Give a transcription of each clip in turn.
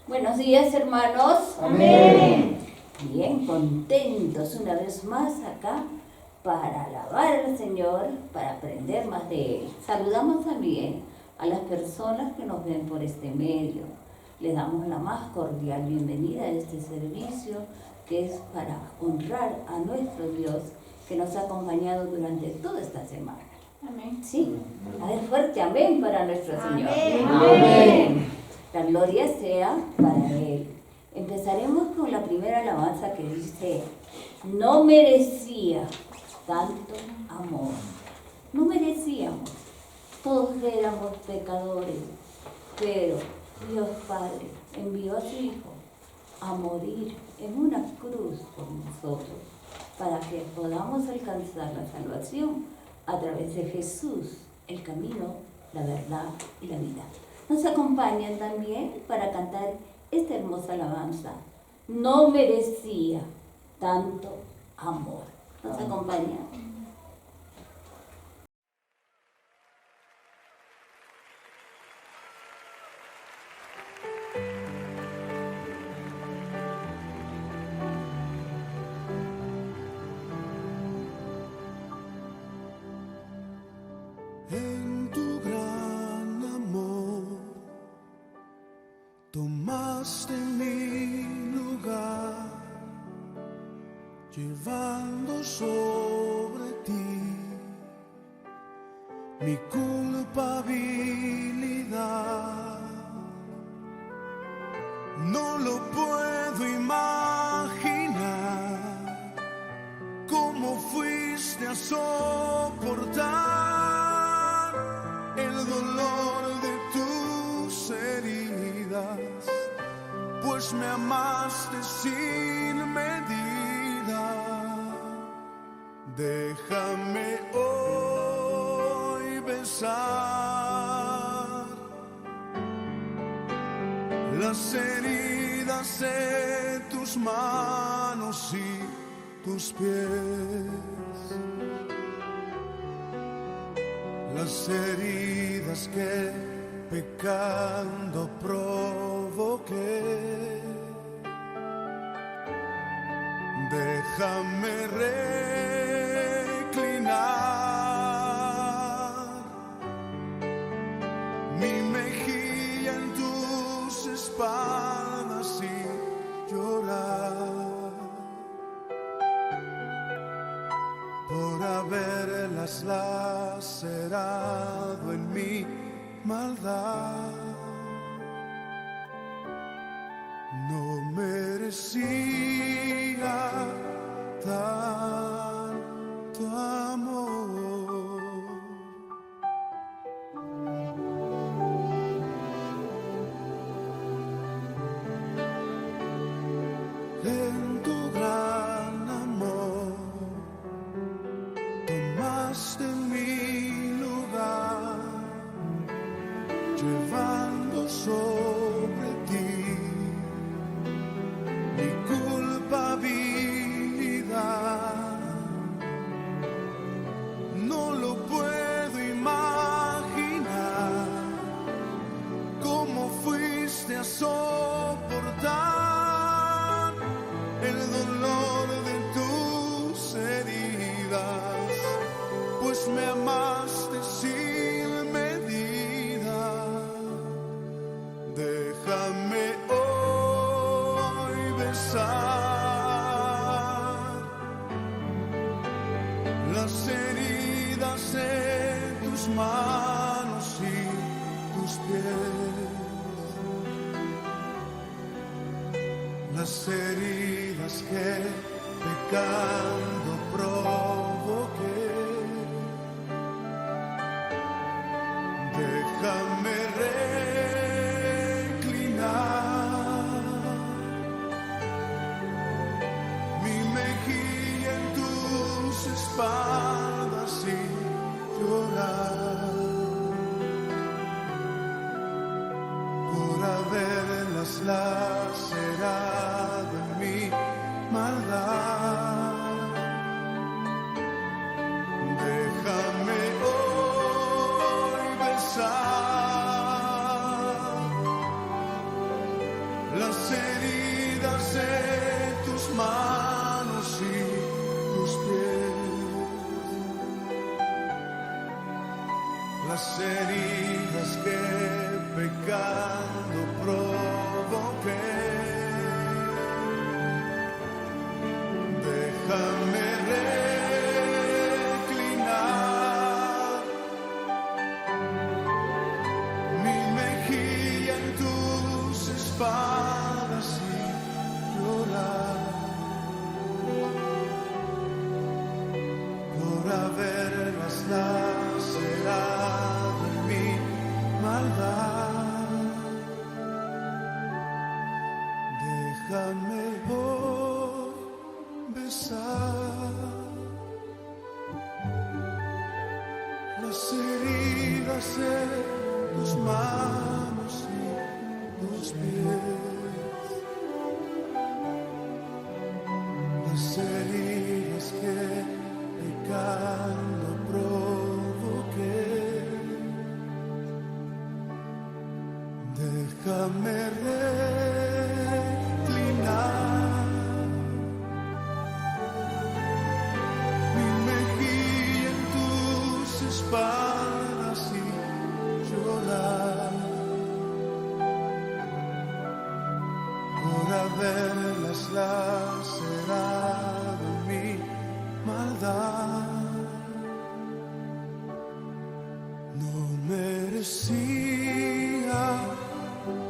Buenos días, hermanos. Amén. Bien, contentos una vez más acá para alabar al Señor, para aprender más de Él. Saludamos también a las personas que nos ven por este medio. Les damos la más cordial bienvenida a este servicio que es para honrar a nuestro Dios que nos ha acompañado durante toda esta semana. Amén. Sí, a ver, fuerte amén para nuestro Señor. Amén. Amén. La gloria sea para Él. Empezaremos con la primera alabanza que dice: no merecía tanto amor. No merecíamos. Todos éramos pecadores, pero Dios Padre envió a su Hijo a morir en una cruz por nosotros, para que podamos alcanzar la salvación a través de Jesús, el camino, la verdad y la vida. Nos acompañan también para cantar esta hermosa alabanza: no merecía tanto amor. Nos acompañan. En tu gran amor tomaste mi lugar, llevando sobre ti mi culpabilidad. No lo puedo imaginar cómo fuiste a soportar el dolor de tus heridas, pues me amaste sin medida. Déjame hoy besar las heridas de tus manos y tus pies, las heridas que pecando provoqué. Déjame reclinar mi mejilla en tus espaldas y llorar por haberlas lacerado en mi maldad. No merecía tanto amor. En tu gran amor tomaste mi lugar, llevando sobre ti mi culpabilidad. No lo puedo imaginar cómo fuiste a soportar el dolor de tus heridas, pues me amaste sin medida. Déjame hoy besar las heridas de tus manos y tus pies, las heridas que pecando provoqué. Déjame reclinar mi mejilla en tus espaldas y llorar por haberlas lacerado en mi maldad. Déjame hoy besar las heridas que pecando provoqué. Déjame reclinar mi mejilla en tus espaldas y llorar por haberlas lacerado en mi maldad. Déjame hoy besar las heridas en tus manos y tus pies, las heridas que pecando provoqué. Déjame reclinar mi mejilla en tus espaldas y llorar por haberlas lacerado en mi maldad. No merecía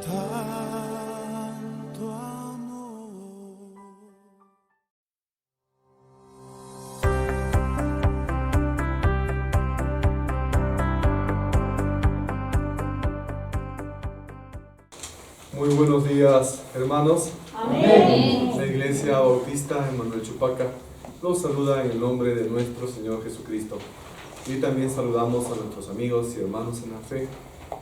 tanto amor. Muy buenos días, hermanos. Amén. La Iglesia Bautista Emmanuel Chupaca los saluda en el nombre de nuestro Señor Jesucristo. Y también saludamos a nuestros amigos y hermanos en la fe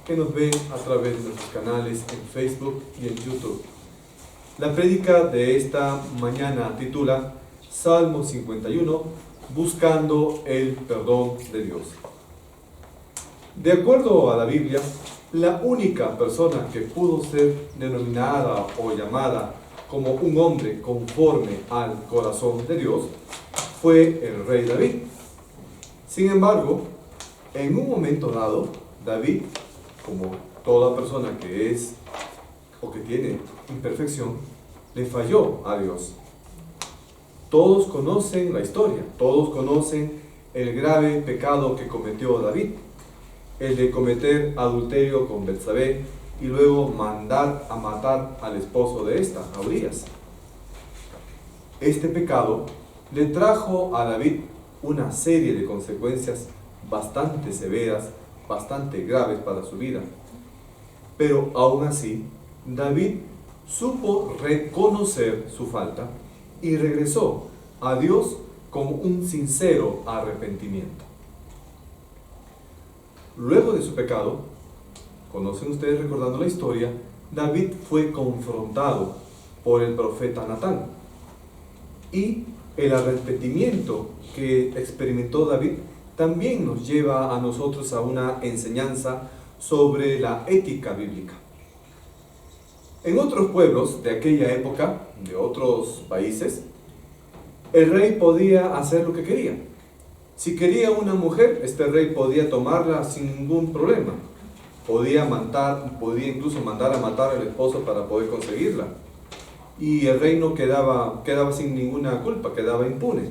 que nos ven a través de nuestros canales en Facebook y en YouTube. La prédica de esta mañana titula Salmo 51, Buscando el perdón de Dios. De acuerdo a la Biblia, la única persona que pudo ser denominada o llamada como un hombre conforme al corazón de Dios fue el rey David. Sin embargo, en un momento dado, David, como toda persona que es o que tiene imperfección, le falló a Dios. Todos conocen la historia, todos conocen el grave pecado que cometió David, el de cometer adulterio con Betsabé y luego mandar a matar al esposo de esta, a Urías. Este pecado le trajo a David una serie de consecuencias bastante severas, bastante graves para su vida. Pero aún así, David supo reconocer su falta y regresó a Dios con un sincero arrepentimiento. Luego de su pecado, conocen ustedes recordando la historia, David fue confrontado por el profeta Natán. Y el arrepentimiento que experimentó David también nos lleva a nosotros a una enseñanza sobre la ética bíblica. En otros pueblos de aquella época, de otros países, el rey podía hacer lo que quería. Si quería una mujer, este rey podía tomarla sin ningún problema. Podía incluso mandar a matar al esposo para poder conseguirla. Y el rey no quedaba sin ninguna culpa, quedaba impune.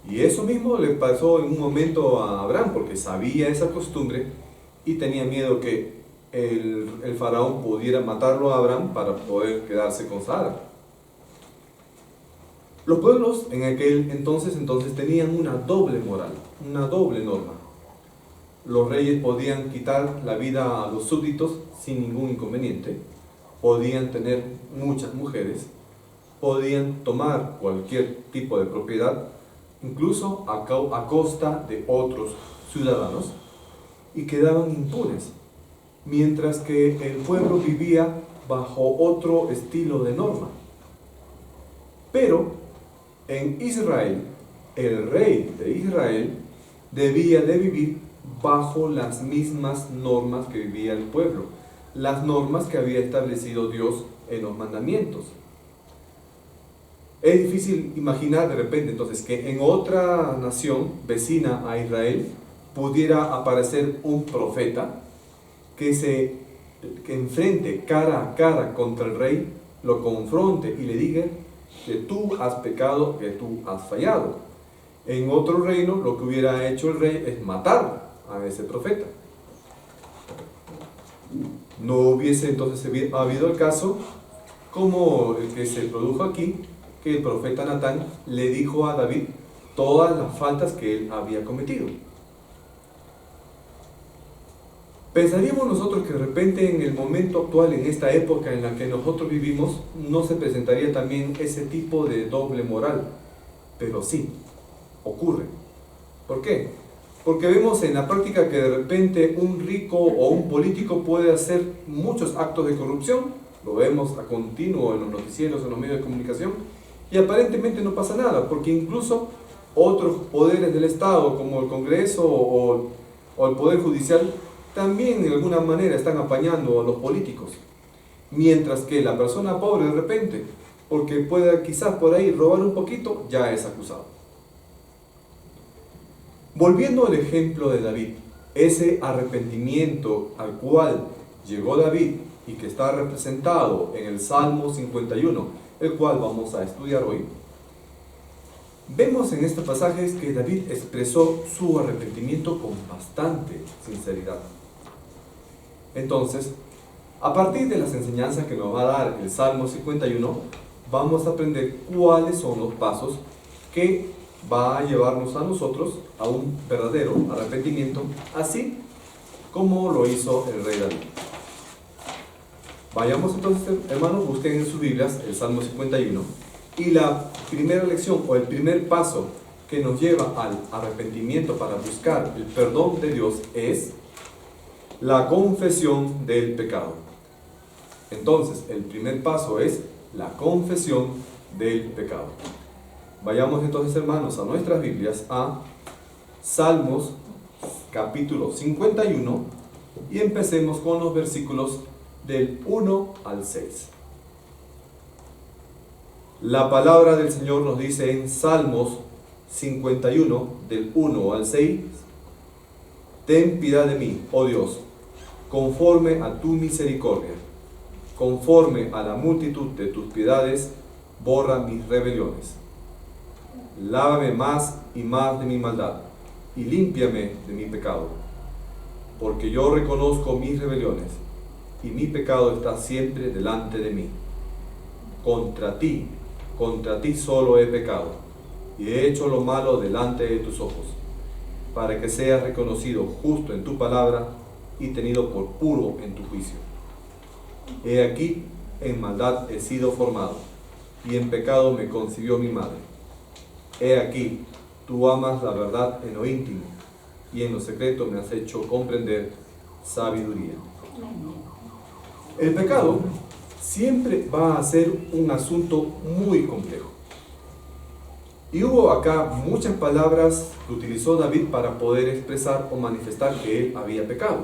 Y eso mismo le pasó en un momento a Abraham, porque sabía esa costumbre y tenía miedo que el faraón pudiera matarlo a Abraham para poder quedarse con Sara. Los pueblos en aquel entonces tenían una doble moral, una doble norma. Los reyes podían quitar la vida a los súbditos sin ningún inconveniente, podían tener muchas mujeres, podían tomar cualquier tipo de propiedad, incluso a costa de otros ciudadanos, y quedaban impunes, mientras que el pueblo vivía bajo otro estilo de norma. Pero en Israel, el rey de Israel debía de vivir bajo las mismas normas que vivía el pueblo, las normas que había establecido Dios en los mandamientos. Es difícil imaginar de repente entonces que en otra nación vecina a Israel pudiera aparecer un profeta que enfrente cara a cara contra el rey, lo confronte y le diga que tú has pecado, que tú has fallado. En otro reino, lo que hubiera hecho el rey es matar a ese profeta. No hubiese entonces habido el caso como el que se produjo aquí, que el profeta Natán le dijo a David todas las faltas que él había cometido. Pensaríamos nosotros que de repente en el momento actual, en esta época en la que nosotros vivimos, no se presentaría también ese tipo de doble moral, pero sí, ocurre. ¿Por qué? Porque vemos en la práctica que de repente un rico o un político puede hacer muchos actos de corrupción, lo vemos a continuo en los noticieros, en los medios de comunicación, y aparentemente no pasa nada, porque incluso otros poderes del Estado, como el Congreso o el Poder Judicial, también de alguna manera están apañando a los políticos, mientras que la persona pobre de repente, porque pueda quizás por ahí robar un poquito, ya es acusado. Volviendo al ejemplo de David, ese arrepentimiento al cual llegó David y que está representado en el Salmo 51, el cual vamos a estudiar hoy, vemos en este pasaje que David expresó su arrepentimiento con bastante sinceridad. Entonces, a partir de las enseñanzas que nos va a dar el Salmo 51, vamos a aprender cuáles son los pasos que va a llevarnos a nosotros a un verdadero arrepentimiento, así como lo hizo el rey David. Vayamos entonces, hermanos, busquen en sus Biblias el Salmo 51, y la primera lección o el primer paso que nos lleva al arrepentimiento para buscar el perdón de Dios es la confesión del pecado. Entonces, el primer paso es la confesión del pecado. Vayamos entonces, hermanos, a nuestras Biblias, a Salmos capítulo 51, y empecemos con los versículos del 1 al 6. La palabra del Señor nos dice en Salmos 51, del 1 al 6: Ten piedad de mí, oh Dios, conforme a tu misericordia, conforme a la multitud de tus piedades, borra mis rebeliones. Lávame más y más de mi maldad, y límpiame de mi pecado, porque yo reconozco mis rebeliones, y mi pecado está siempre delante de mí. Contra ti solo he pecado, y he hecho lo malo delante de tus ojos, para que seas reconocido justo en tu palabra y tenido por puro en tu juicio. He aquí, en maldad he sido formado, y en pecado me concibió mi madre. He aquí, tú amas la verdad en lo íntimo, y en lo secreto me has hecho comprender sabiduría. El pecado siempre va a ser un asunto muy complejo. Y hubo acá muchas palabras que utilizó David para poder expresar o manifestar que él había pecado.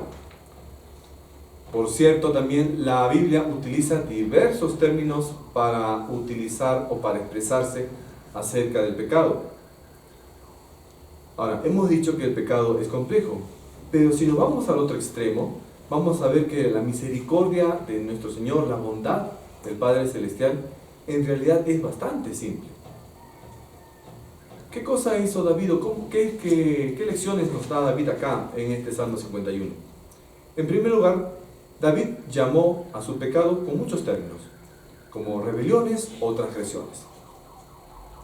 Por cierto, también la Biblia utiliza diversos términos para utilizar o para expresarse acerca del pecado. Ahora, hemos dicho que el pecado es complejo, pero si nos vamos al otro extremo, vamos a ver que la misericordia de nuestro Señor, la bondad del Padre Celestial, en realidad es bastante simple. ¿Qué cosa hizo David? ¿Qué lecciones nos da David acá en este Salmo 51? En primer lugar, David llamó a su pecado con muchos términos, como rebeliones o transgresiones.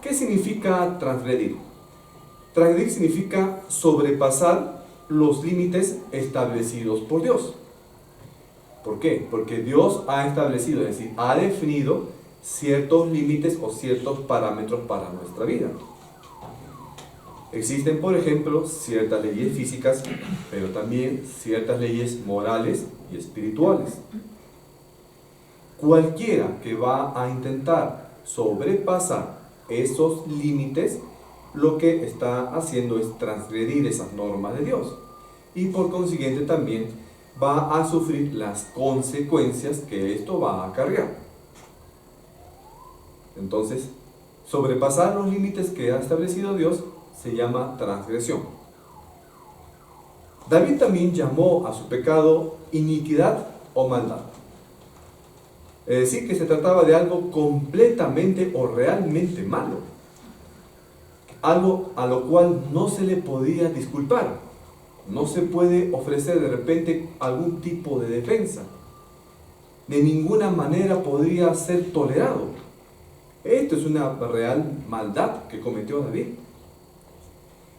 ¿Qué significa transgredir? Transgredir significa sobrepasar los límites establecidos por Dios. ¿Por qué? Porque Dios ha establecido, es decir, ha definido ciertos límites o ciertos parámetros para nuestra vida. Existen, por ejemplo, ciertas leyes físicas, pero también ciertas leyes morales y espirituales. Cualquiera que va a intentar sobrepasar esos límites, lo que está haciendo es transgredir esas normas de Dios, y por consiguiente también va a sufrir las consecuencias que esto va a acarrear. Entonces, sobrepasar los límites que ha establecido Dios se llama transgresión. David también llamó a su pecado iniquidad o maldad. Es decir, que se trataba de algo completamente o realmente malo. Algo a lo cual no se le podía disculpar. No se puede ofrecer de repente algún tipo de defensa. De ninguna manera podría ser tolerado. Esto es una real maldad que cometió David.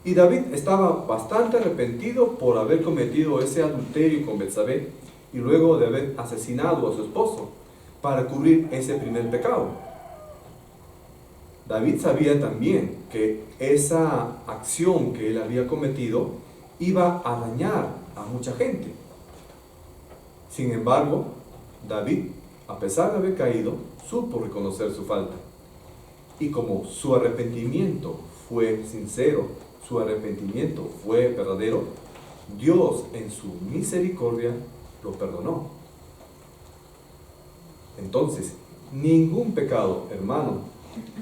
Y David estaba bastante arrepentido por haber cometido ese adulterio con Betsabé y luego de haber asesinado a su esposo para cubrir ese primer pecado. David sabía también que esa acción que él había cometido iba a dañar a mucha gente. Sin embargo, David, a pesar de haber caído, supo reconocer su falta. Y como su arrepentimiento fue sincero, su arrepentimiento fue verdadero, Dios en su misericordia lo perdonó. Entonces, ningún pecado, hermano,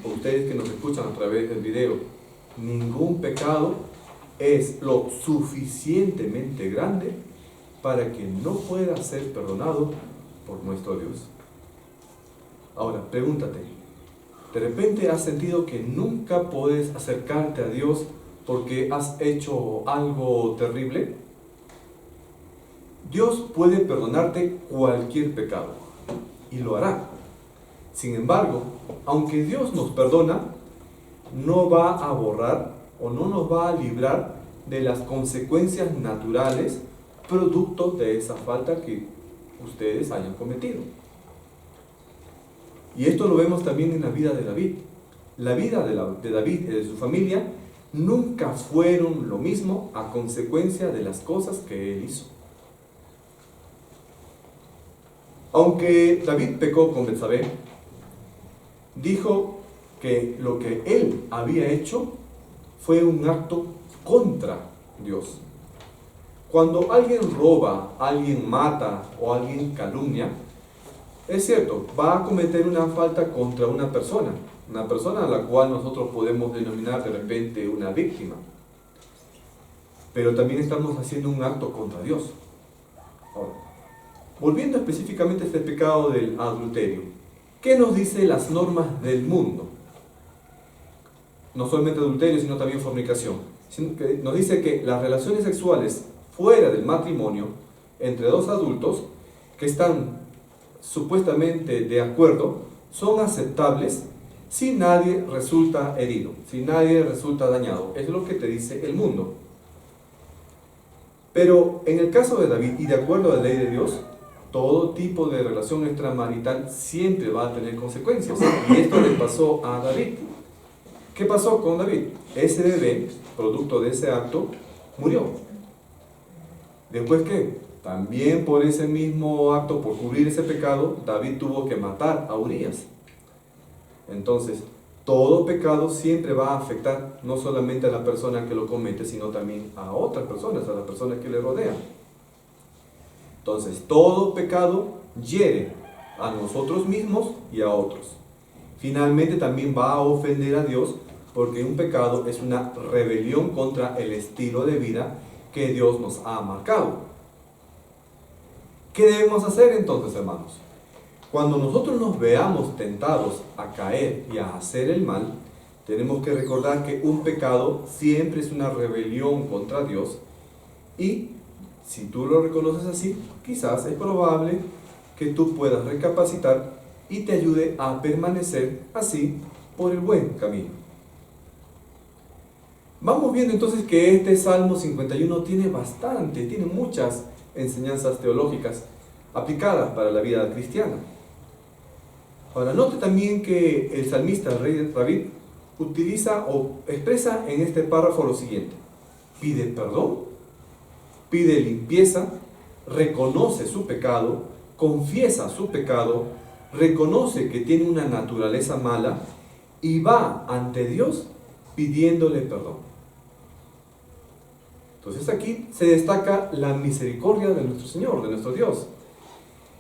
o ustedes que nos escuchan a través del video, ningún pecado es lo suficientemente grande para que no pueda ser perdonado por nuestro Dios. Ahora, pregúntate, ¿de repente has sentido que nunca puedes acercarte a Dios porque has hecho algo terrible? Dios puede perdonarte cualquier pecado y lo hará. Sin embargo, aunque Dios nos perdona, no va a borrar o no nos va a librar de las consecuencias naturales producto de esa falta que ustedes hayan cometido. Y esto lo vemos también en la vida de David. La vida de David y de su familia nunca fueron lo mismo a consecuencia de las cosas que él hizo. Aunque David pecó con Betsabé, dijo que lo que él había hecho fue un acto contra Dios. Cuando alguien roba, alguien mata o alguien calumnia, es cierto, va a cometer una falta contra una persona a la cual nosotros podemos denominar de repente una víctima. Pero también estamos haciendo un acto contra Dios. Ahora, volviendo específicamente a este pecado del adulterio, ¿qué nos dice las normas del mundo? No solamente adulterio, sino también fornicación. Nos dice que las relaciones sexuales fuera del matrimonio entre dos adultos que están supuestamente de acuerdo son aceptables si nadie resulta herido, si nadie resulta dañado. Es lo que te dice el mundo. Pero en el caso de David, y de acuerdo a la ley de Dios, todo tipo de relación extramarital siempre va a tener consecuencias. Y esto le pasó a David. ¿Qué pasó con David? Ese bebé, producto de ese acto, murió. ¿Después qué? También por ese mismo acto, por cubrir ese pecado, David tuvo que matar a Urías. Entonces, todo pecado siempre va a afectar no solamente a la persona que lo comete, sino también a otras personas, a las personas que le rodean. Entonces, todo pecado hiere a nosotros mismos y a otros. Finalmente también va a ofender a Dios, porque un pecado es una rebelión contra el estilo de vida que Dios nos ha marcado. ¿Qué debemos hacer entonces, hermanos? Cuando nosotros nos veamos tentados a caer y a hacer el mal, tenemos que recordar que un pecado siempre es una rebelión contra Dios, y si tú lo reconoces así, quizás es probable que tú puedas recapacitar y te ayude a permanecer así por el buen camino. Vamos viendo entonces que este Salmo 51 tiene muchas enseñanzas teológicas aplicadas para la vida cristiana. Ahora, note también que el salmista, el rey David, utiliza o expresa en este párrafo lo siguiente: pide perdón, pide limpieza, reconoce su pecado, confiesa su pecado, reconoce que tiene una naturaleza mala y va ante Dios pidiéndole perdón. Entonces aquí se destaca la misericordia de nuestro Señor, de nuestro Dios.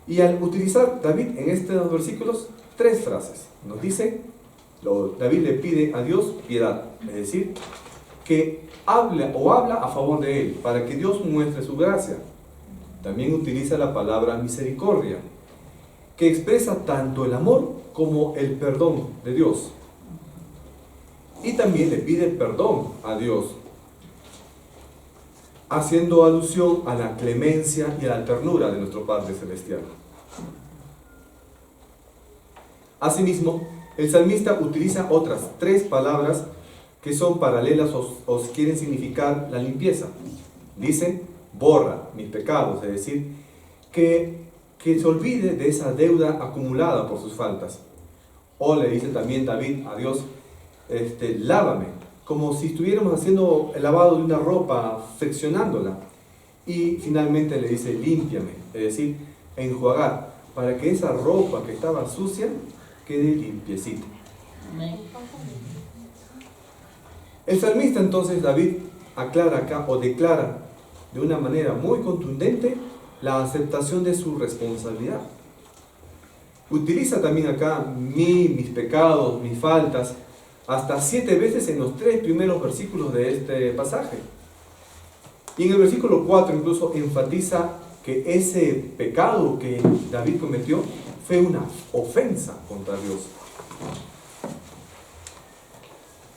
Y al utilizar David en estos versículos 3 frases, nos dice, David le pide a Dios piedad, es decir, que habla a favor de él, para que Dios muestre su gracia. También utiliza la palabra misericordia, que expresa tanto el amor como el perdón de Dios. Y también le pide perdón a Dios, haciendo alusión a la clemencia y a la ternura de nuestro Padre Celestial. Asimismo, el salmista utiliza otras 3 palabras que son paralelas o quieren significar la limpieza. Dice, borra mis pecados, es decir, que se olvide de esa deuda acumulada por sus faltas. O le dice también David a Dios, lávame, como si estuviéramos haciendo el lavado de una ropa, friccionándola. Y finalmente le dice, límpiame, es decir, enjuagar, para que esa ropa que estaba sucia quede limpiecita. El salmista entonces, David, aclara acá o declara de una manera muy contundente la aceptación de su responsabilidad. Utiliza también acá mis pecados, mis faltas, hasta 7 veces en los 3 primeros versículos de este pasaje. Y en el versículo 4 incluso enfatiza que ese pecado que David cometió fue una ofensa contra Dios.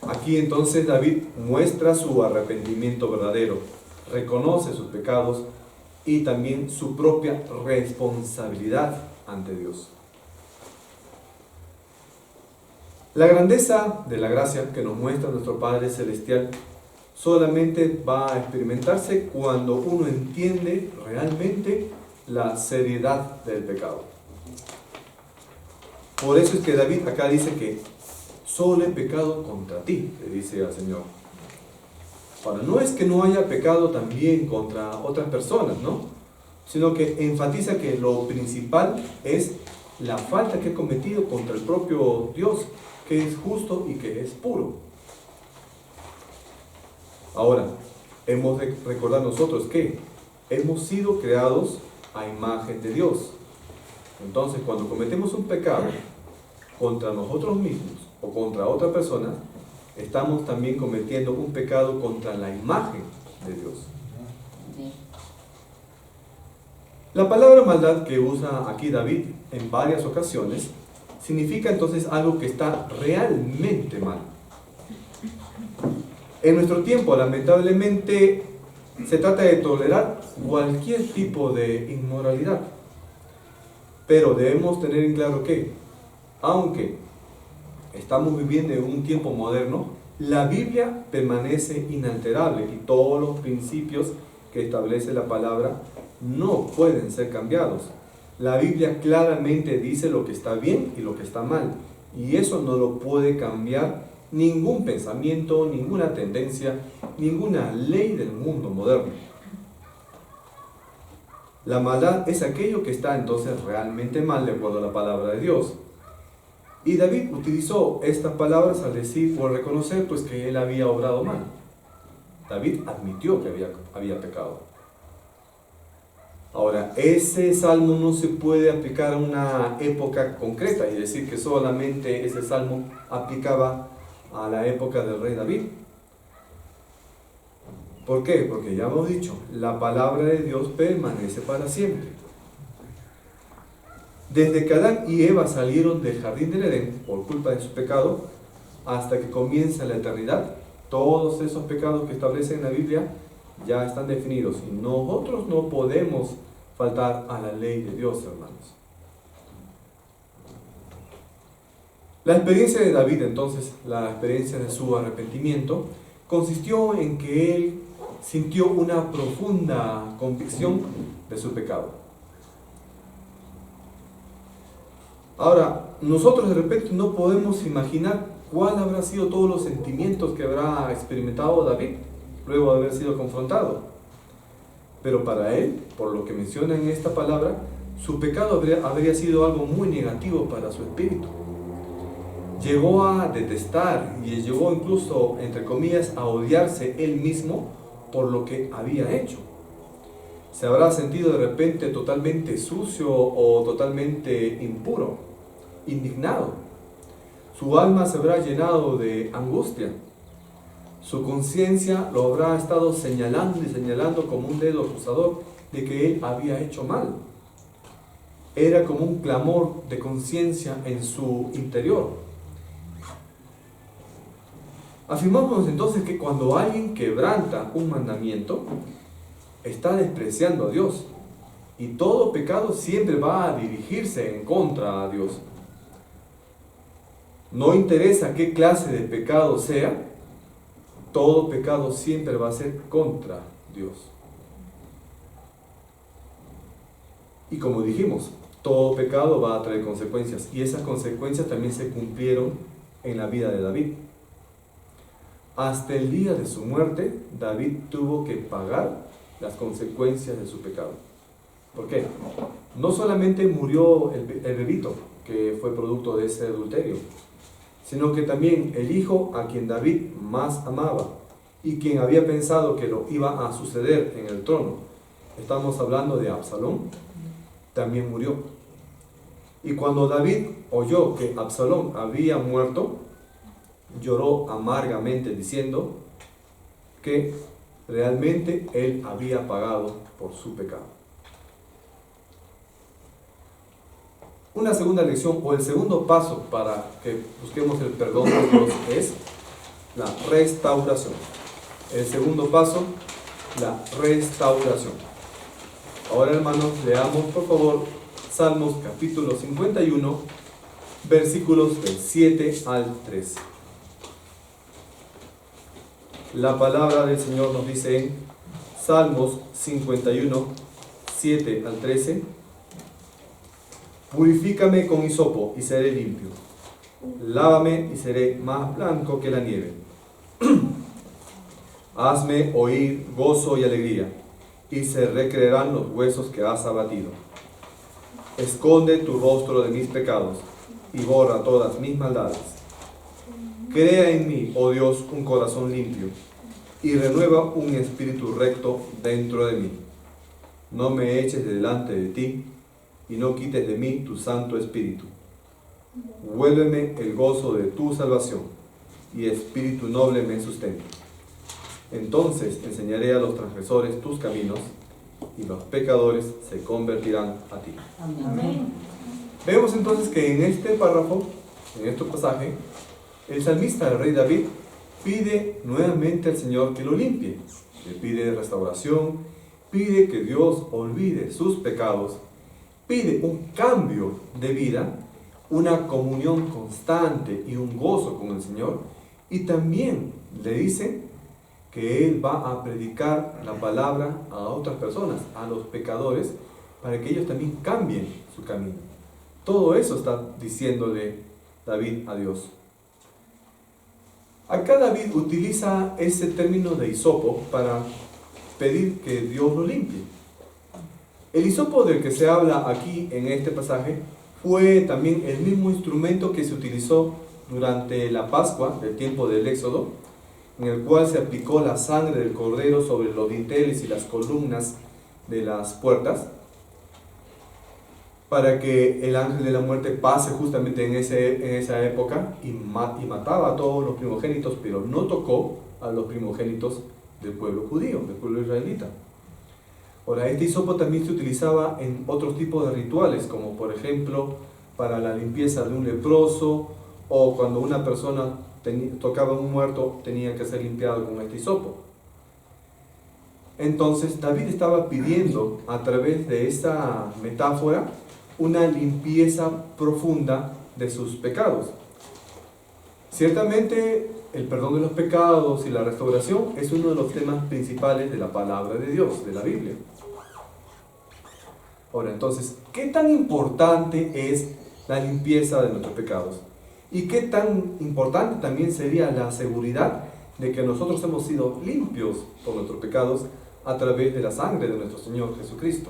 Aquí entonces David muestra su arrepentimiento verdadero, reconoce sus pecados y también su propia responsabilidad ante Dios. La grandeza de la gracia que nos muestra nuestro Padre Celestial solamente va a experimentarse cuando uno entiende realmente la seriedad del pecado. Por eso es que David acá dice que solo he pecado contra ti, le dice al Señor. Ahora, no es que no haya pecado también contra otras personas, ¿no? Sino que enfatiza que lo principal es la falta que he cometido contra el propio Dios, que es justo y que es puro. Ahora, hemos de recordar nosotros que hemos sido creados a imagen de Dios. Entonces, cuando cometemos un pecado contra nosotros mismos o contra otra persona, estamos también cometiendo un pecado contra la imagen de Dios. La palabra maldad que usa aquí David en varias ocasiones significa entonces algo que está realmente mal. En nuestro tiempo, lamentablemente, se trata de tolerar cualquier tipo de inmoralidad. Pero debemos tener en claro que, aunque estamos viviendo en un tiempo moderno, la Biblia permanece inalterable y todos los principios que establece la palabra no pueden ser cambiados. La Biblia claramente dice lo que está bien y lo que está mal, y eso no lo puede cambiar ningún pensamiento, ninguna tendencia, ninguna ley del mundo moderno. La maldad es aquello que está entonces realmente mal de acuerdo a la palabra de Dios. Y David utilizó estas palabras al decir o al reconocer pues que él había obrado mal. David admitió que había pecado. Ahora, ese salmo no se puede aplicar a una época concreta y decir que solamente ese salmo aplicaba a la época del rey David. ¿Por qué? Porque ya hemos dicho, la palabra de Dios permanece para siempre. Desde que Adán y Eva salieron del jardín del Edén por culpa de su pecado, hasta que comienza la eternidad, todos esos pecados que establece en la Biblia ya están definidos y nosotros no podemos faltar a la ley de Dios, hermanos. La experiencia de David, entonces, la experiencia de su arrepentimiento, consistió en que él sintió una profunda convicción de su pecado. Ahora, nosotros de repente no podemos imaginar cuál habrá sido todos los sentimientos que habrá experimentado David luego de haber sido confrontado. Pero para él, por lo que menciona en esta palabra, su pecado habría sido algo muy negativo para su espíritu. Llegó a detestar y llegó incluso, entre comillas, a odiarse él mismo por lo que había hecho. Se habrá sentido de repente totalmente sucio o totalmente impuro, indignado. Su alma se habrá llenado de angustia. Su conciencia lo habrá estado señalando y señalando como un dedo acusador de que él había hecho mal. Era como un clamor de conciencia en su interior. Afirmamos entonces que cuando alguien quebranta un mandamiento, está despreciando a Dios. Y todo pecado siempre va a dirigirse en contra de Dios. No interesa qué clase de pecado sea, todo pecado siempre va a ser contra Dios. Y como dijimos, todo pecado va a traer consecuencias. Y esas consecuencias también se cumplieron en la vida de David. Hasta el día de su muerte, David tuvo que pagar las consecuencias de su pecado. ¿Por qué? No solamente murió el bebito, que fue producto de ese adulterio, sino que también el hijo a quien David más amaba y quien había pensado que lo iba a suceder en el trono, estamos hablando de Absalón, también murió. Y cuando David oyó que Absalón había muerto, lloró amargamente diciendo que realmente él había pagado por su pecado. Una segunda lección o el segundo paso para que busquemos el perdón de Dios es la restauración. El segundo paso, la restauración. Ahora, hermanos, leamos por favor Salmos capítulo 51, versículos del 7 al 13. La palabra del Señor nos dice en Salmos 51, 7 al 13: Purifícame con hisopo y seré limpio. Lávame y seré más blanco que la nieve. Hazme oír gozo y alegría, y se recrearán los huesos que has abatido. Esconde tu rostro de mis pecados, y borra todas mis maldades. Crea en mí, oh Dios, un corazón limpio, y renueva un espíritu recto dentro de mí. No me eches delante de ti, y no quites de mí tu Santo Espíritu. Vuélveme el gozo de tu salvación, y espíritu noble me sustente. Entonces enseñaré a los transgresores tus caminos, y los pecadores se convertirán a ti. Amén. Vemos entonces que en este párrafo, en este pasaje, el salmista, el rey David, pide nuevamente al Señor que lo limpie. Le pide restauración, pide que Dios olvide sus pecados, pide un cambio de vida, una comunión constante y un gozo con el Señor, y también le dice que Él va a predicar la palabra a otras personas, a los pecadores, para que ellos también cambien su camino. Todo eso está diciéndole David a Dios. Acá David utiliza ese término de hisopo para pedir que Dios lo limpie. El hisopo del que se habla aquí en este pasaje fue también el mismo instrumento que se utilizó durante la Pascua del tiempo del Éxodo, en el cual se aplicó la sangre del cordero sobre los dinteles y las columnas de las puertas, para que el ángel de la muerte pase justamente en esa época y mataba a todos los primogénitos, pero no tocó a los primogénitos del pueblo judío, del pueblo israelita. Ahora, este hisopo también se utilizaba en otros tipos de rituales, como por ejemplo para la limpieza de un leproso, o cuando una persona tocaba a un muerto, tenía que ser limpiado con este hisopo. Entonces David estaba pidiendo a través de esta metáfora una limpieza profunda de sus pecados. Ciertamente el perdón de los pecados y la restauración es uno de los temas principales de la palabra de Dios, de la Biblia. Ahora, entonces, ¿qué tan importante es la limpieza de nuestros pecados? ¿Y qué tan importante también sería la seguridad de que nosotros hemos sido limpios por nuestros pecados a través de la sangre de nuestro Señor Jesucristo?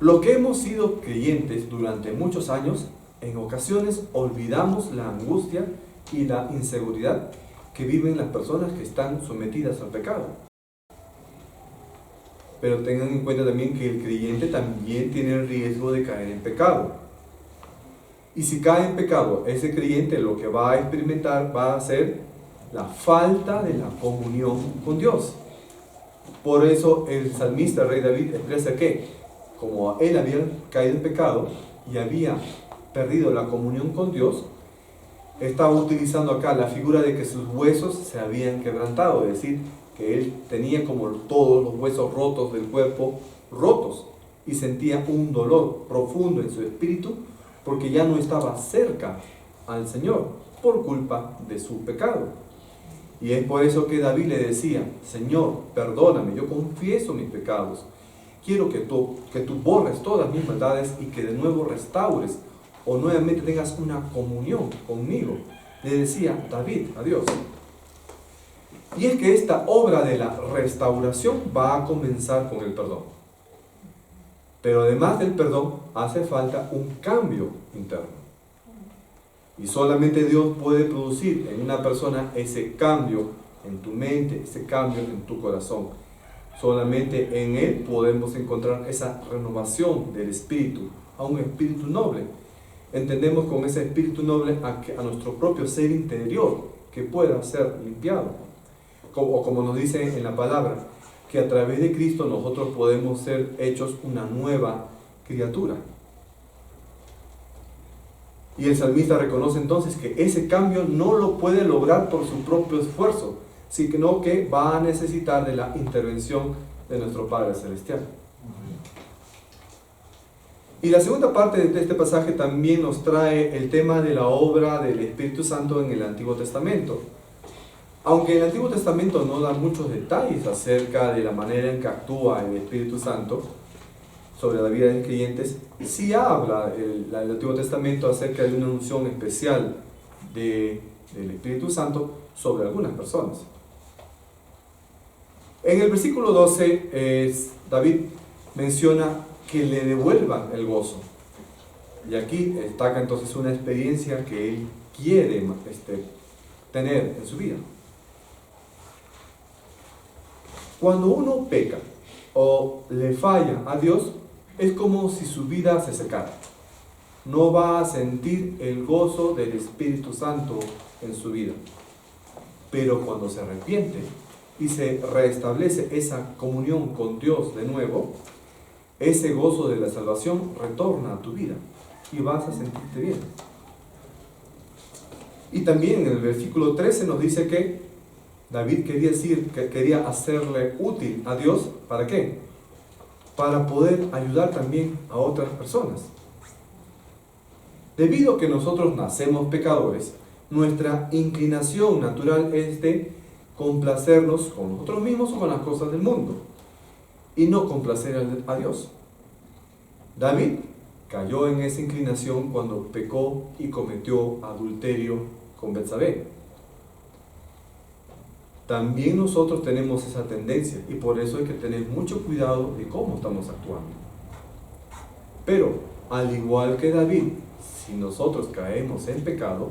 Los que hemos sido creyentes durante muchos años, en ocasiones olvidamos la angustia y la inseguridad que viven las personas que están sometidas al pecado. Pero tengan en cuenta también que el creyente también tiene el riesgo de caer en pecado. Y si cae en pecado, ese creyente lo que va a experimentar va a ser la falta de la comunión con Dios. Por eso el salmista, el rey David, expresa que, como él había caído en pecado y había perdido la comunión con Dios, estaba utilizando acá la figura de que sus huesos se habían quebrantado, es decir, que él tenía como todos los huesos rotos del cuerpo rotos y sentía un dolor profundo en su espíritu porque ya no estaba cerca al Señor por culpa de su pecado. Y es por eso que David le decía: Señor, perdóname, yo confieso mis pecados, quiero que tú borres todas mis maldades y que de nuevo restaures o nuevamente tengas una comunión conmigo. Le decía David a Dios. Y es que esta obra de la restauración va a comenzar con el perdón. Pero además del perdón, hace falta un cambio interno. Y solamente Dios puede producir en una persona ese cambio en tu mente, ese cambio en tu corazón. Solamente en Él podemos encontrar esa renovación del espíritu, a un espíritu noble. Entendemos con ese espíritu noble a nuestro propio ser interior, que pueda ser limpiado. Como nos dice en la palabra, que a través de Cristo nosotros podemos ser hechos una nueva criatura. Y el salmista reconoce entonces que ese cambio no lo puede lograr por su propio esfuerzo, sino que va a necesitar de la intervención de nuestro Padre Celestial. Y la segunda parte de este pasaje también nos trae el tema de la obra del Espíritu Santo en el Antiguo Testamento. Aunque el Antiguo Testamento no da muchos detalles acerca de la manera en que actúa el Espíritu Santo sobre la vida de los creyentes, sí habla el Antiguo Testamento acerca de una unción especial del Espíritu Santo sobre algunas personas. En el versículo 12, David menciona que le devuelvan el gozo. Y aquí destaca entonces una experiencia que él quiere tener en su vida. Cuando uno peca o le falla a Dios, es como si su vida se secara. No va a sentir el gozo del Espíritu Santo en su vida. Pero cuando se arrepiente y se restablece esa comunión con Dios de nuevo, ese gozo de la salvación retorna a tu vida y vas a sentirte bien. Y también en el versículo 13 nos dice que David quería hacerle útil a Dios. ¿Para qué? Para poder ayudar también a otras personas. Debido a que nosotros nacemos pecadores, nuestra inclinación natural es de complacernos con nosotros mismos o con las cosas del mundo y no complacer a Dios. David cayó en esa inclinación cuando pecó y cometió adulterio con Betsabé. También nosotros tenemos esa tendencia y por eso hay que tener mucho cuidado de cómo estamos actuando. Pero, al igual que David, si nosotros caemos en pecado,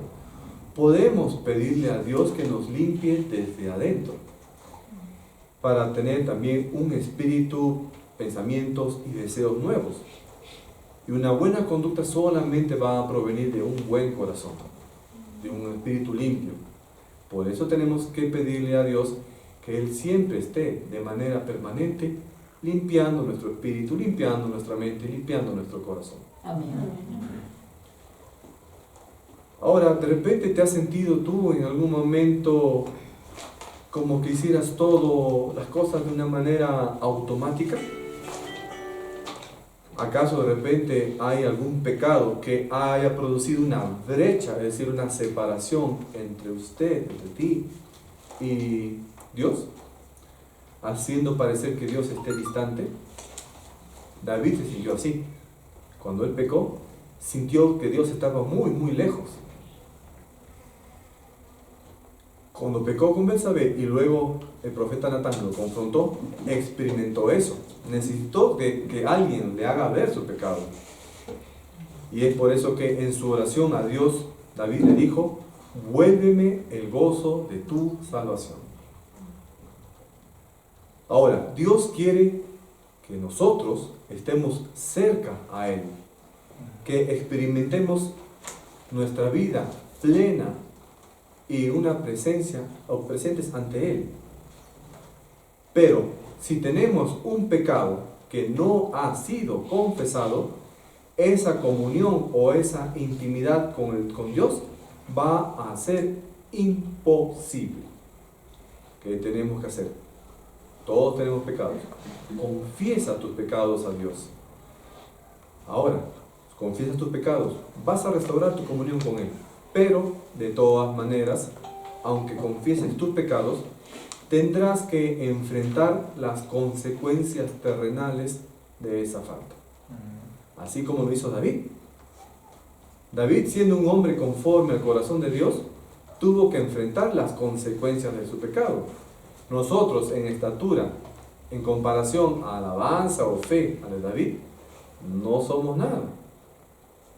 podemos pedirle a Dios que nos limpie desde adentro, para tener también un espíritu, pensamientos y deseos nuevos. Y una buena conducta solamente va a provenir de un buen corazón, de un espíritu limpio. Por eso tenemos que pedirle a Dios que Él siempre esté de manera permanente limpiando nuestro espíritu, limpiando nuestra mente, limpiando nuestro corazón. Amén. Ahora, de repente te has sentido tú en algún momento como que hicieras todas las cosas de una manera automática. ¿Acaso de repente hay algún pecado que haya producido una brecha, es decir, una separación entre usted, entre ti y Dios, haciendo parecer que Dios esté distante? David se sintió así. Cuando él pecó, sintió que Dios estaba muy, muy lejos. Cuando pecó con Betsabé y luego el profeta Natán lo confrontó, experimentó eso. Necesitó que alguien le haga ver su pecado. Y es por eso que en su oración a Dios, David le dijo: vuélveme el gozo de tu salvación. Ahora, Dios quiere que nosotros estemos cerca a Él, que experimentemos nuestra vida plena y una presencia o presentes ante Él. Pero si tenemos un pecado que no ha sido confesado, esa comunión o esa intimidad con Dios va a ser imposible. ¿Qué tenemos que hacer? Todos tenemos pecados. Confiesa tus pecados a Dios. Ahora, confiesas tus pecados, vas a restaurar tu comunión con Él. Pero, de todas maneras, aunque confieses tus pecados, tendrás que enfrentar las consecuencias terrenales de esa falta. Así como lo hizo David. David, siendo un hombre conforme al corazón de Dios, tuvo que enfrentar las consecuencias de su pecado. Nosotros, en estatura, en comparación a alabanza o fe a la de David, no somos nada.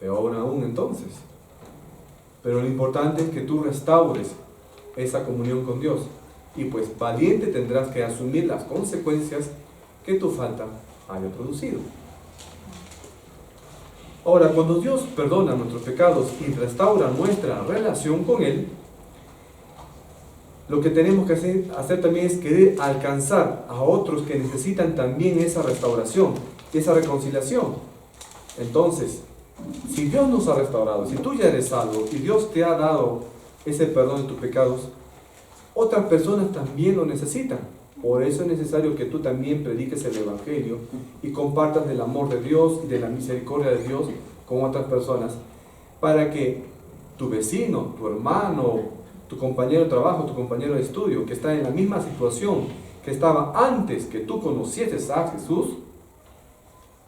Peor aún entonces. Pero lo importante es que tú restaures esa comunión con Dios. Y pues valiente tendrás que asumir las consecuencias que tu falta haya producido. Ahora, cuando Dios perdona nuestros pecados y restaura nuestra relación con Él, lo que tenemos que hacer también es querer alcanzar a otros que necesitan también esa restauración, esa reconciliación. Entonces, si Dios nos ha restaurado, si tú ya eres salvo y Dios te ha dado ese perdón de tus pecados, otras personas también lo necesitan. Por eso es necesario que tú también prediques el Evangelio y compartas del amor de Dios y de la misericordia de Dios con otras personas, para que tu vecino, tu hermano, tu compañero de trabajo, tu compañero de estudio, que está en la misma situación que estaba antes que tú conocieses a Jesús,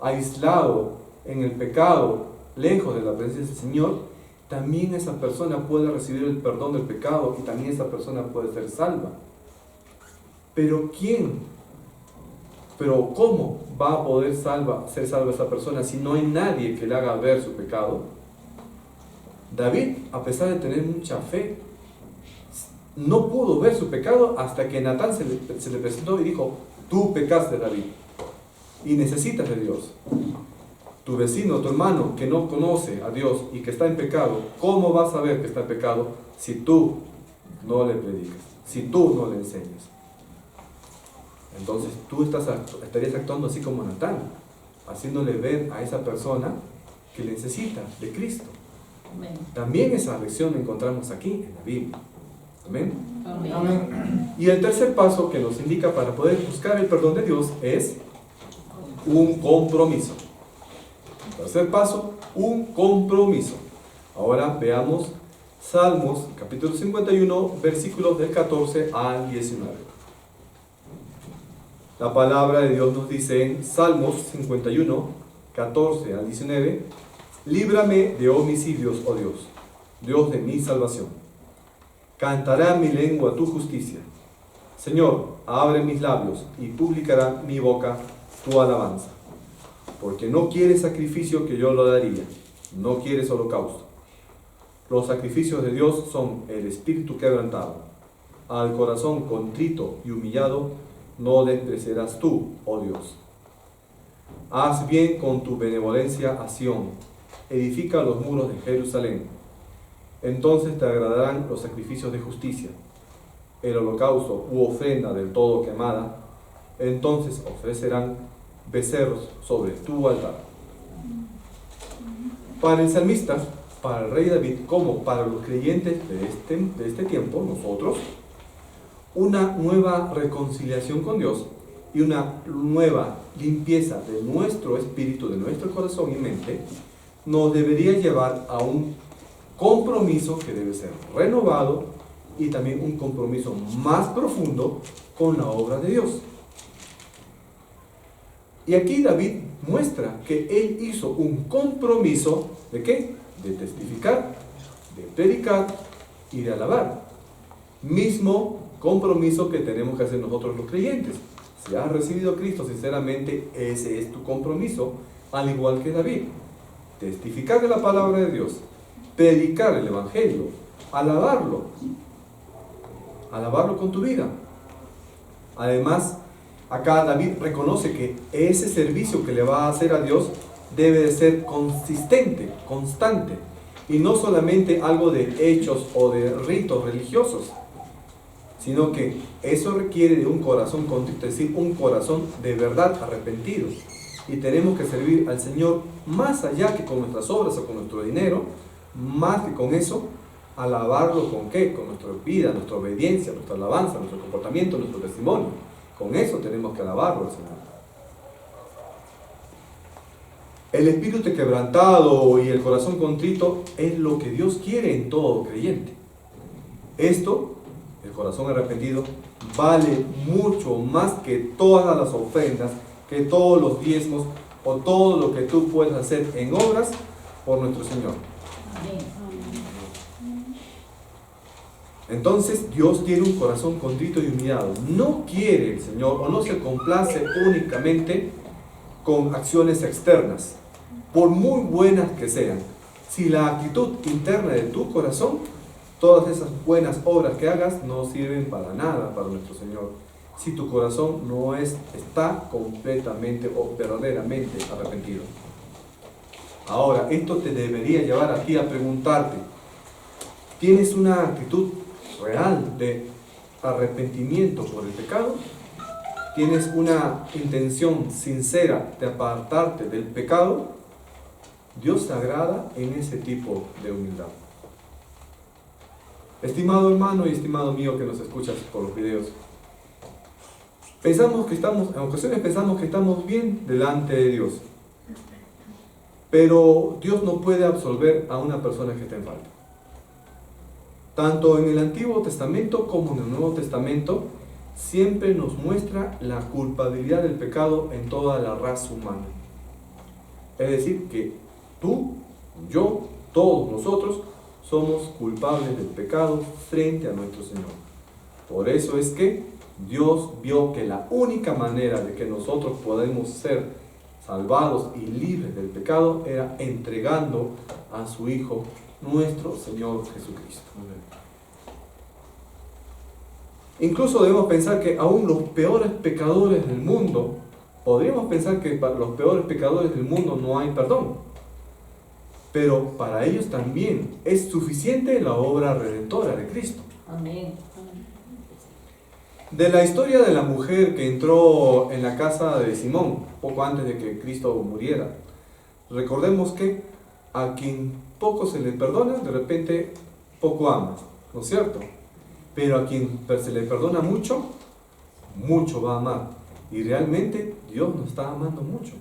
aislado en el pecado, lejos de la presencia del Señor, también esa persona puede recibir el perdón del pecado y también esa persona puede ser salva. Pero ¿cómo va a poder ser salva esa persona si no hay nadie que le haga ver su pecado? David, a pesar de tener mucha fe, no pudo ver su pecado hasta que Natán se le presentó y dijo: tú pecaste, David, y necesitas de Dios. Tu vecino, tu hermano que no conoce a Dios y que está en pecado, ¿cómo va a saber que está en pecado si tú no le predicas, si tú no le enseñas? Entonces tú estarías actuando así como Natán, haciéndole ver a esa persona que necesita de Cristo. Amén. También esa lección la encontramos aquí en la Biblia. Amén. Amén. Y el tercer paso que nos indica para poder buscar el perdón de Dios es un compromiso. Tercer paso, un compromiso. Ahora veamos Salmos capítulo 51, versículos del 14 al 19. La palabra de Dios nos dice en Salmos 51, 14 al 19: líbrame de homicidios, oh Dios, Dios de mi salvación. Cantará mi lengua tu justicia. Señor, abre mis labios y publicará mi boca tu alabanza. Porque no quieres sacrificio que yo lo daría, no quieres holocausto. Los sacrificios de Dios son el espíritu quebrantado. Al corazón contrito y humillado no despreciarás tú, oh Dios. Haz bien con tu benevolencia a Sión, edifica los muros de Jerusalén. Entonces te agradarán los sacrificios de justicia, el holocausto u ofrenda del todo quemada. Entonces ofrecerán becerros sobre tu altar. Para el salmista, para el rey David, como para los creyentes de este tiempo, nosotros, una nueva reconciliación con Dios y una nueva limpieza de nuestro espíritu, de nuestro corazón y mente, nos debería llevar a un compromiso que debe ser renovado y también un compromiso más profundo con la obra de Dios. Y aquí David muestra que él hizo un compromiso ¿de qué? De testificar, de predicar y de alabar. Mismo compromiso que tenemos que hacer nosotros los creyentes. Si has recibido a Cristo sinceramente, ese es tu compromiso, al igual que David. Testificar de la palabra de Dios, predicar el Evangelio, alabarlo con tu vida. Además, acá David reconoce que ese servicio que le va a hacer a Dios debe de ser consistente, constante. Y no solamente algo de hechos o de ritos religiosos, sino que eso requiere de un corazón contrito, es decir, un corazón de verdad arrepentido. Y tenemos que servir al Señor más allá que con nuestras obras o con nuestro dinero, más que con eso, alabarlo ¿con qué? Con nuestra vida, nuestra obediencia, nuestra alabanza, nuestro comportamiento, nuestro testimonio. Con eso tenemos que alabarlo al Señor. El espíritu quebrantado y el corazón contrito es lo que Dios quiere en todo creyente. Esto, el corazón arrepentido, vale mucho más que todas las ofrendas, que todos los diezmos o todo lo que tú puedes hacer en obras por nuestro Señor. Amén. Entonces Dios quiere un corazón contrito y humillado. No quiere el Señor o no se complace únicamente con acciones externas, por muy buenas que sean. Si la actitud interna de tu corazón, todas esas buenas obras que hagas no sirven para nada para nuestro Señor. Si tu corazón no está completamente o verdaderamente arrepentido. Ahora, esto te debería llevar a ti a preguntarte, ¿tienes una actitud real de arrepentimiento por el pecado? ¿Tienes una intención sincera de apartarte del pecado? Dios se agrada en ese tipo de humildad. Estimado hermano y estimado mío que nos escuchas por los videos, en ocasiones pensamos que estamos bien delante de Dios, pero Dios no puede absolver a una persona que está en falta. Tanto en el Antiguo Testamento como en el Nuevo Testamento, siempre nos muestra la culpabilidad del pecado en toda la raza humana. Es decir, que tú, yo, todos nosotros somos culpables del pecado frente a nuestro Señor. Por eso es que Dios vio que la única manera de que nosotros podemos ser salvados y libres del pecado era entregando a su Hijo, nuestro Señor Jesucristo. Incluso debemos pensar que aún los peores pecadores del mundo, podríamos pensar que para los peores pecadores del mundo no hay perdón, pero para ellos también es suficiente la obra redentora de Cristo. Amén. De la historia de la mujer que entró en la casa de Simón, poco antes de que Cristo muriera, recordemos que a quien poco se le perdona, de repente poco ama, ¿no es cierto? Pero a quien se le perdona mucho, mucho va a amar. Y realmente Dios nos está amando mucho.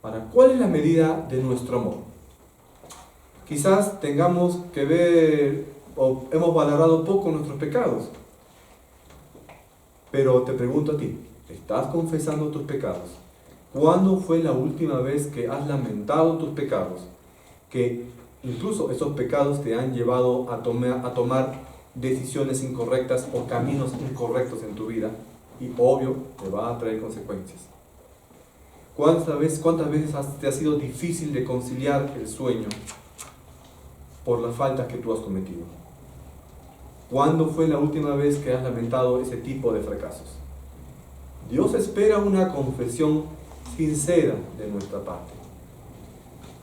Ahora, ¿cuál es la medida de nuestro amor? Quizás tengamos que ver o hemos valorado poco nuestros pecados. Pero te pregunto a ti, ¿estás confesando tus pecados? ¿Cuándo fue la última vez que has lamentado tus pecados? Que incluso esos pecados te han llevado a tomar decisiones incorrectas o caminos incorrectos en tu vida. Y obvio, te va a traer consecuencias. ¿Cuántas veces te ha sido difícil de conciliar el sueño por las faltas que tú has cometido? ¿Cuándo fue la última vez que has lamentado ese tipo de fracasos? Dios espera una confesión sincera de nuestra parte.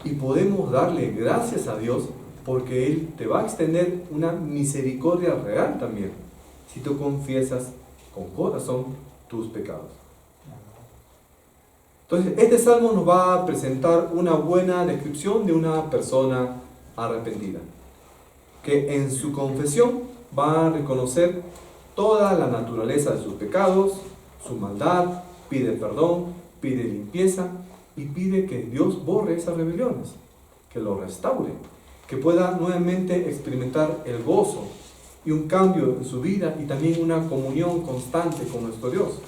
Y podemos darle gracias a Dios porque Él te va a extender una misericordia real también si tú confiesas con corazón tus pecados. Entonces, este salmo nos va a presentar una buena descripción de una persona arrepentida, que en su confesión va a reconocer toda la naturaleza de sus pecados, su maldad, pide perdón, pide limpieza y pide que Dios borre esas rebeliones, que lo restaure, que pueda nuevamente experimentar el gozo y un cambio en su vida y también una comunión constante con nuestro Dios.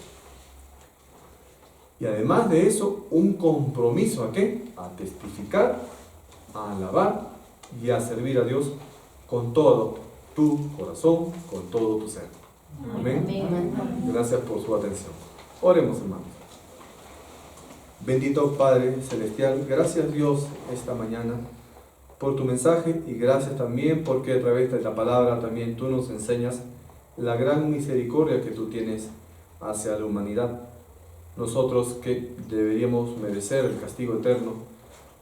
Y además de eso, un compromiso ¿a qué? A testificar, a alabar y a servir a Dios con todo tu corazón, con todo tu ser. Amén. Gracias por su atención. Oremos, hermanos. Bendito Padre Celestial, gracias Dios esta mañana por tu mensaje y gracias también porque a través de la palabra también tú nos enseñas la gran misericordia que tú tienes hacia la humanidad. Nosotros que deberíamos merecer el castigo eterno,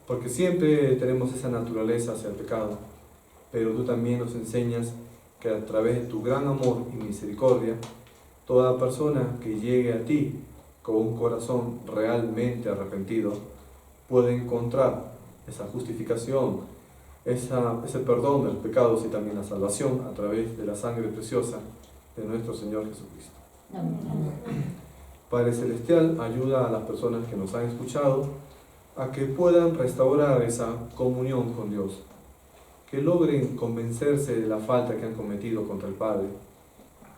porque siempre tenemos esa naturaleza hacia el pecado, pero tú también nos enseñas que a través de tu gran amor y misericordia, toda persona que llegue a ti con un corazón realmente arrepentido puede encontrar esa justificación, ese perdón de los pecados y también la salvación a través de la sangre preciosa de nuestro Señor Jesucristo. Padre Celestial, ayuda a las personas que nos han escuchado a que puedan restaurar esa comunión con Dios, que logren convencerse de la falta que han cometido contra el Padre,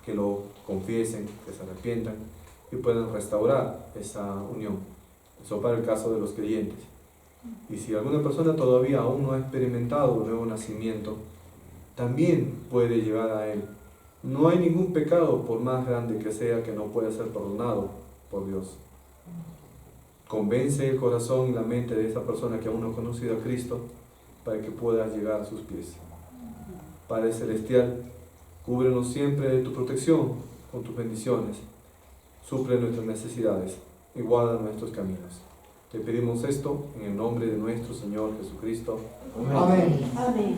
que lo confiesen, que se arrepientan y puedan restaurar esa unión. Eso para el caso de los creyentes. Y si alguna persona todavía aún no ha experimentado un nuevo nacimiento, también puede llegar a Él. No hay ningún pecado, por más grande que sea, que no pueda ser perdonado por Dios. Convence el corazón y la mente de esa persona que aún no ha conocido a Cristo para que pueda llegar a sus pies. Padre Celestial, cúbrenos siempre de tu protección con tus bendiciones. Suple nuestras necesidades y guarda nuestros caminos. Te pedimos esto en el nombre de nuestro Señor Jesucristo. Amén. Amén.